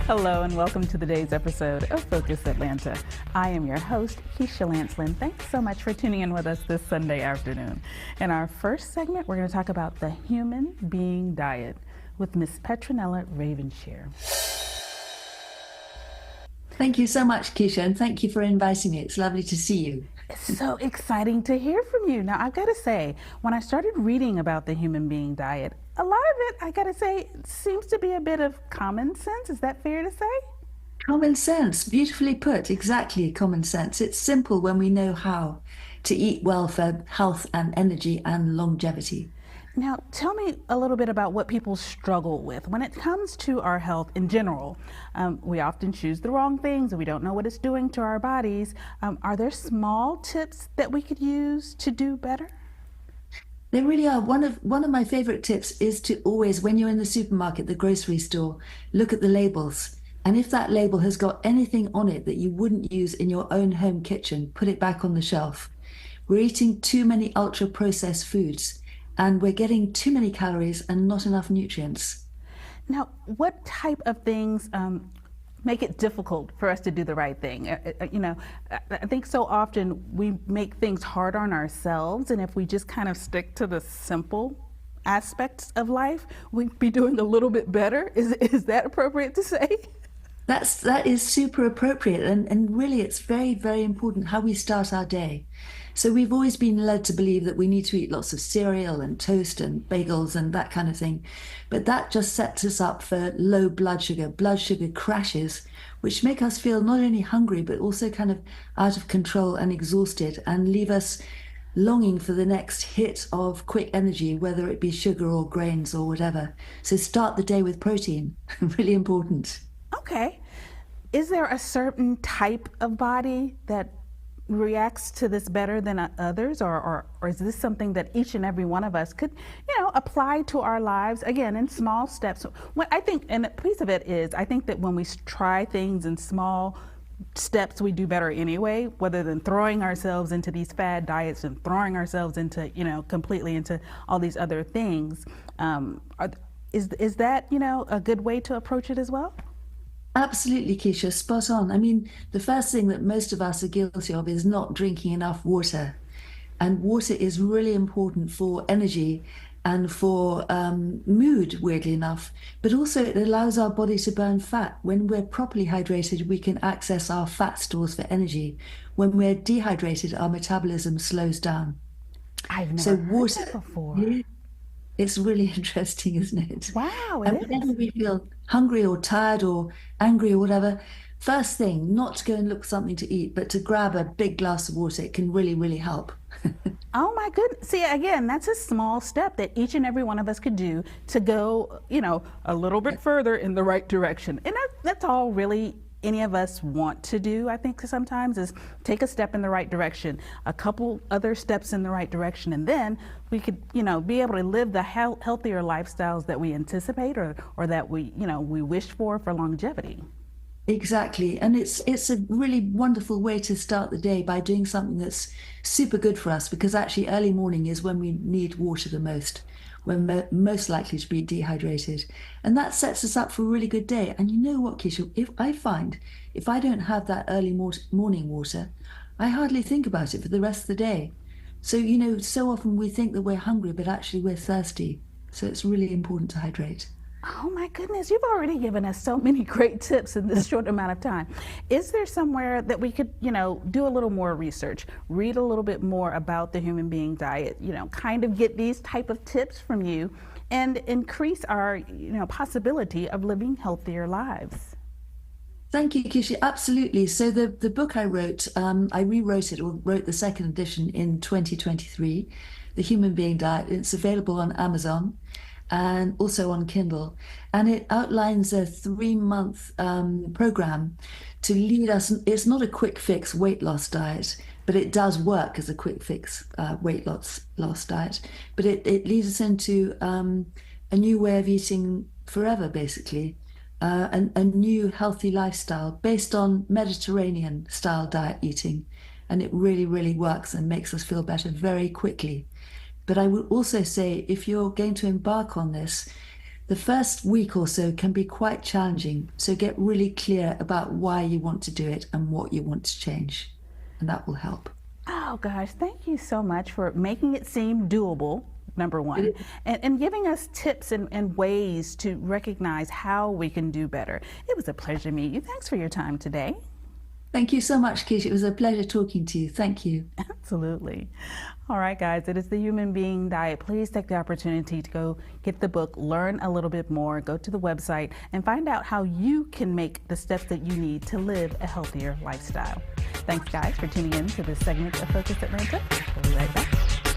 Hello and welcome to today's episode of Focus Atlanta. I am your host, Keisha Lancelin. Thanks so much for tuning in with us this Sunday afternoon. In our first segment, we're going to talk about the human being diet with Miss Petronella Ravenshear. Thank you so much, Keisha, and thank you for inviting me. It's lovely to see you. It's so exciting to hear from you. Now, I've got to say, when I started reading about the human being diet, a lot of it, I got to say, seems to be a bit of common sense. Is that fair to say? Common sense, beautifully put, exactly common sense. It's simple when we know how to eat well for health and energy and longevity. Now, tell me a little bit about what people struggle with. When it comes to our health in general, we often choose the wrong things and we don't know what it's doing to our bodies. Are there small tips that we could use to do better? They really are. One of my favorite tips is to always, when you're in the supermarket, the grocery store, look at the labels. And if that label has got anything on it that you wouldn't use in your own home kitchen, put it back on the shelf. We're eating too many ultra-processed foods, and we're getting too many calories and not enough nutrients. Now, what type of things make it difficult for us to do the right thing? I think so often we make things hard on ourselves, and if we just kind of stick to the simple aspects of life, we'd be doing a little bit better. Is that appropriate to say? That is super appropriate, and really it's very, very important how we start our day. So we've always been led to believe that we need to eat lots of cereal and toast and bagels and that kind of thing. But that just sets us up for low blood sugar crashes, which make us feel not only hungry, but also kind of out of control and exhausted, and leave us longing for the next hit of quick energy, whether it be sugar or grains or whatever. So start the day with protein, really important. Okay. Is there a certain type of body that reacts to this better than others, or is this something that each and every one of us could, apply to our lives, again, in small steps? What I think, and a piece of it is, I think that when we try things in small steps, we do better anyway, rather than throwing ourselves into these fad diets and throwing ourselves into, completely into all these other things. Is that, a good way to approach it as well? Absolutely, Keisha, spot on. I mean, the first thing that most of us are guilty of is not drinking enough water. And water is really important for energy and for mood, weirdly enough. But also it allows our body to burn fat. When we're properly hydrated, we can access our fat stores for energy. When we're dehydrated, our metabolism slows down. I've never heard that before. Yeah, it's really interesting, isn't it? Wow, And whenever we feel hungry or tired or angry or whatever, first thing, not to go and look for something to eat, but to grab a big glass of water. It can really, really help. Oh my goodness. See, again, that's a small step that each and every one of us could do to go, a little bit further in the right direction. And that's all really any of us want to do, I think, sometimes, is take a step in the right direction, a couple other steps in the right direction, and then we could, be able to live the healthier lifestyles that we anticipate or that we wish for longevity. Exactly. And it's a really wonderful way to start the day by doing something that's super good for us, because actually early morning is when we need water the most, when we're most likely to be dehydrated. And that sets us up for a really good day. And you know what, Keisha, if I don't have that early morning water, I hardly think about it for the rest of the day. So, so often we think that we're hungry, but actually we're thirsty. So it's really important to hydrate. Oh my goodness, you've already given us so many great tips in this short amount of time. Is there somewhere that we could, do a little more research, read a little bit more about the human being diet, kind of get these type of tips from you and increase our, possibility of living healthier lives? Thank you, Kishi. Absolutely. So the book I wrote, I rewrote it, or wrote the second edition in 2023, The Human Being Diet. It's available on Amazon and also on Kindle. And it outlines a 3-month program to lead us. It's not a quick fix weight loss diet, but it does work as a quick fix weight loss diet. But it leads us into a new way of eating forever, basically. A new healthy lifestyle based on Mediterranean style diet eating. And it really, really works and makes us feel better very quickly. But I would also say, if you're going to embark on this, the first week or so can be quite challenging. So get really clear about why you want to do it and what you want to change, and that will help. Oh gosh, thank you so much for making it seem doable, number one, and giving us tips and ways to recognize how we can do better. It was a pleasure to meet you. Thanks for your time today. Thank you so much, Keisha. It was a pleasure talking to you. Thank you. Absolutely. All right, guys, it is the Human Being Diet. Please take the opportunity to go get the book, learn a little bit more, go to the website, and find out how you can make the steps that you need to live a healthier lifestyle. Thanks, guys, for tuning in to this segment of Focus Atlanta. We'll be right back.